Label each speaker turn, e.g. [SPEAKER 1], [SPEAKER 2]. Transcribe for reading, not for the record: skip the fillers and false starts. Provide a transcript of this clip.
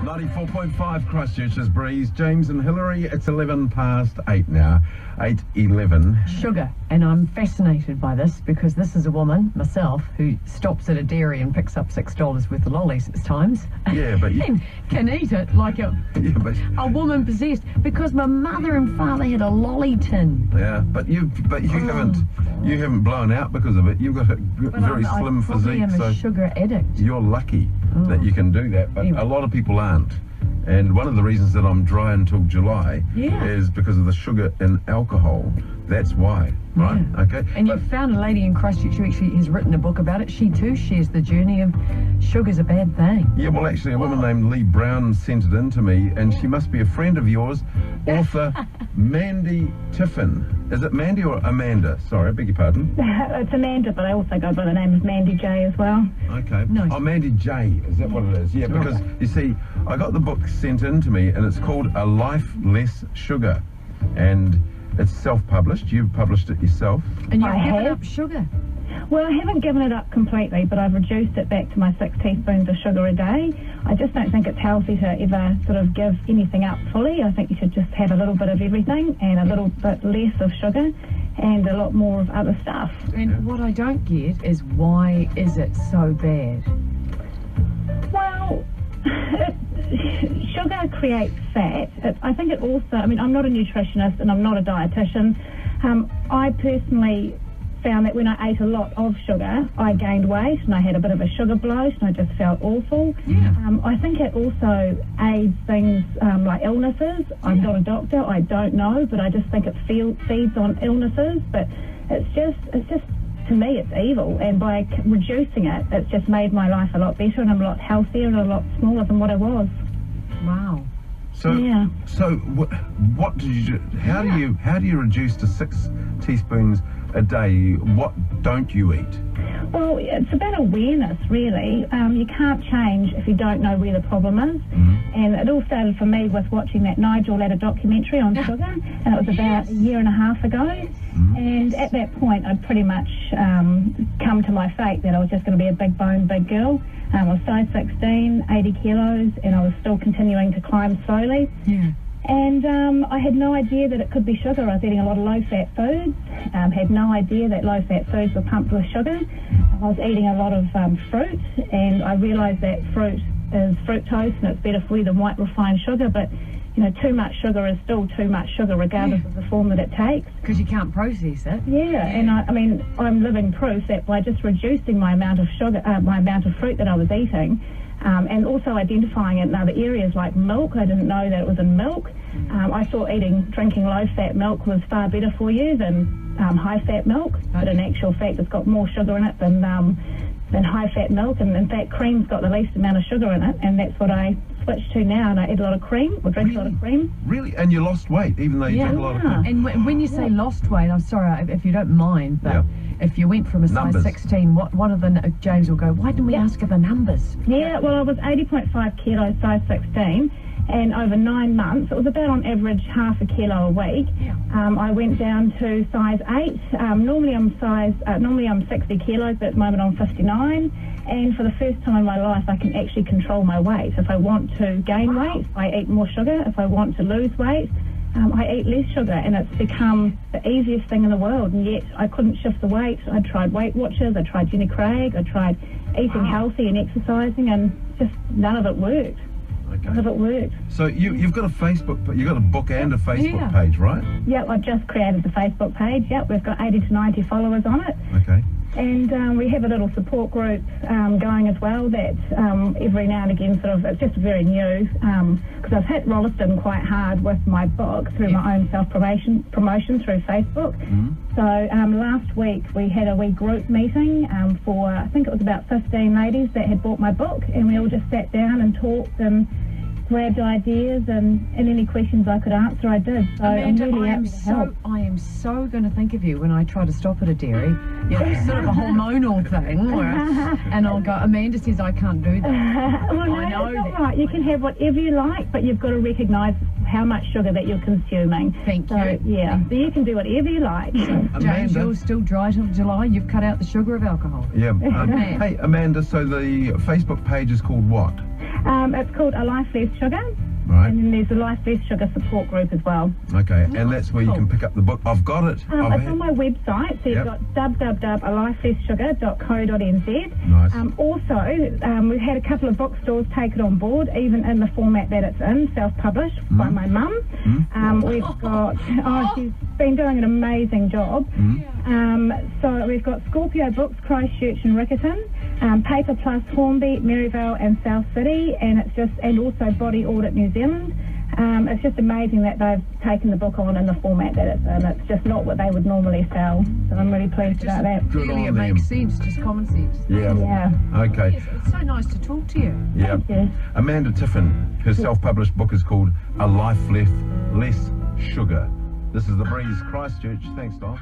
[SPEAKER 1] 94.5 Christchurch's Breeze. James and Hillary, it's 11 past 8 now. 8:11.
[SPEAKER 2] Sugar. And I'm fascinated by this because this is a woman, myself, who stops at a dairy and picks up $6 worth of lollies at times.
[SPEAKER 1] Yeah, but you...
[SPEAKER 2] and can eat it like a woman possessed, because my mother and father had a lolly tin.
[SPEAKER 1] Yeah, but you haven't blown out because of it. You've got a very slim physique,
[SPEAKER 2] I'm a sugar addict.
[SPEAKER 1] You're lucky that you can do that, but a lot of people aren't. And one of the reasons that I'm dry until July is because of the sugar in alcohol. That's why, right?
[SPEAKER 2] Yeah.
[SPEAKER 1] Okay.
[SPEAKER 2] And you found a lady in Christchurch who actually has written a book about it. She too shares the journey of sugar's a bad thing.
[SPEAKER 1] Yeah, well, actually, a woman named Lee Brown sent it in to me, and she must be a friend of yours, author Mandy Tiffin. Is it Mandy or Amanda? Sorry, I beg your pardon.
[SPEAKER 3] It's Amanda, but I also go by the name of Mandy J as well.
[SPEAKER 1] Okay.
[SPEAKER 2] Nice.
[SPEAKER 1] Oh, Mandy J, is that what it is? Yeah, because, you see, I got the book sent in to me, and it's called A Life Less Sugar. And it's self-published. You've published it yourself.
[SPEAKER 2] And you've given up sugar.
[SPEAKER 3] Well, I haven't given it up completely, but I've reduced it back to my 6 teaspoons of sugar a day. I just don't think it's healthy to ever sort of give anything up fully. I think you should just have a little bit of everything and a little bit less of sugar and a lot more of other stuff.
[SPEAKER 2] And what I don't get is, why is it so bad?
[SPEAKER 3] Well, sugar creates fat. I think it also, I mean, I'm not a nutritionist and I'm not a dietitian. I personally found that when I ate a lot of sugar, I gained weight and I had a bit of a sugar bloat and I just felt awful.
[SPEAKER 2] Yeah.
[SPEAKER 3] I think it also aids things like illnesses. I'm not a doctor, I don't know, but I just think it feeds on illnesses. But it's just to me, it's evil. And by reducing it, it's just made my life a lot better and I'm a lot healthier and a lot smaller than what I was.
[SPEAKER 2] Wow.
[SPEAKER 1] So, what did you do? How do you reduce to 6 teaspoons a day? What don't you eat?
[SPEAKER 3] Well, it's about awareness, really. You can't change if you don't know where the problem is. And it all started for me with watching that Nigel Latta documentary on sugar, and it was about a year and a half ago. And at that point, I'd pretty much come to my fate that I was just going to be a big bone, big girl. I was size 16, 80 kilos, and I was still continuing to climb slowly.
[SPEAKER 2] Yeah.
[SPEAKER 3] And I had no idea that it could be sugar. I was eating a lot of low-fat foods, had no idea that low-fat foods were pumped with sugar. I was eating a lot of fruit, and I realised that fruit is fructose and it's better for you than white refined sugar, but you know, too much sugar is still too much sugar regardless of the form that it takes.
[SPEAKER 2] Because you can't process it.
[SPEAKER 3] Yeah, and I mean, I'm living proof that by just reducing my amount of sugar, my amount of fruit that I was eating, and also identifying it in other areas like milk. I didn't know that it was in milk. I thought drinking low-fat milk was far better for you than high-fat milk, but in actual fact it's got more sugar in it than high-fat milk, and in fact cream's got the least amount of sugar in it, and that's what I switched to now, and I eat a lot of cream, or drink a lot of cream.
[SPEAKER 1] Really? And you lost weight, even though you drink a lot of cream?
[SPEAKER 2] And when you say lost weight, I'm sorry if you don't mind, but if you went from a size 16, one of the James will go, why didn't we ask her the numbers?
[SPEAKER 3] Yeah, well, I was 80.5 kilos, size 16, and over 9 months, it was about on average half a kilo a week. I went down to size 8. Normally I'm 60 kilos, but at the moment I'm 59. And for the first time in my life, I can actually control my weight. If I want to gain weight, I eat more sugar. If I want to lose weight, I eat less sugar, and it's become the easiest thing in the world, and yet I couldn't shift the weight. I tried Weight Watchers, I tried Jenny Craig, I tried eating healthy and exercising, and just none of it worked. None of it worked.
[SPEAKER 1] So you've got a book and a Facebook page, right?
[SPEAKER 3] Yep, I've just created the Facebook page. Yep, we've got 80 to 90 followers on it.
[SPEAKER 1] Okay.
[SPEAKER 3] And we have a little support group going as well that every now and again it's just very new, because I've hit Rolliston quite hard with my book through my own self-promotion through Facebook. So last week we had a wee group meeting for, I think it was about 15 ladies that had bought my book, and we all just sat down and talked and grabbed ideas, and any questions I could answer, I did. So
[SPEAKER 2] Amanda,
[SPEAKER 3] I'm really happy to help.
[SPEAKER 2] I am so going to think of you when I try to stop at a dairy. It's sort of a hormonal thing, and I'll go, Amanda says I can't do that.
[SPEAKER 3] Well, no, that's not right. You can have whatever you like, but you've got to recognise how much sugar that you're consuming.
[SPEAKER 2] Thank you.
[SPEAKER 3] Yeah, so you can do whatever you like.
[SPEAKER 2] James, you're still dry till July. You've cut out the sugar of alcohol.
[SPEAKER 1] Yeah. Hey, Amanda, so the Facebook page is called what?
[SPEAKER 3] It's called A Life Less Sugar.
[SPEAKER 1] Right.
[SPEAKER 3] And then there's a Life Less Sugar support group as well.
[SPEAKER 1] Okay, and that's where you can pick up the book. I've got it.
[SPEAKER 3] It's on my website, so you've got www.alifelesssugar.co.nz.
[SPEAKER 1] Nice.
[SPEAKER 3] Also, we've had a couple of bookstores take it on board, even in the format that it's in, self-published by my mum. We've got, she's been doing an amazing job. So we've got Scorpio Books, Christchurch and Riccarton, Paper Plus Hornby, Maryvale and South City, and also Body Audit New Zealand. It's just amazing that they've taken the book on in the format that it's in. It's just not what they would normally sell, so I'm really pleased about that.
[SPEAKER 1] Good
[SPEAKER 2] Really,
[SPEAKER 1] on
[SPEAKER 2] it
[SPEAKER 1] them.
[SPEAKER 2] makes sense, just common sense.
[SPEAKER 1] Yeah. Okay.
[SPEAKER 2] Yes, it's so nice to talk to you.
[SPEAKER 1] Yeah.
[SPEAKER 3] Thank you.
[SPEAKER 1] Amanda Tiffin, her self-published book is called A Life Less Sugar. This is The Breeze, Christchurch. Thanks, Doc.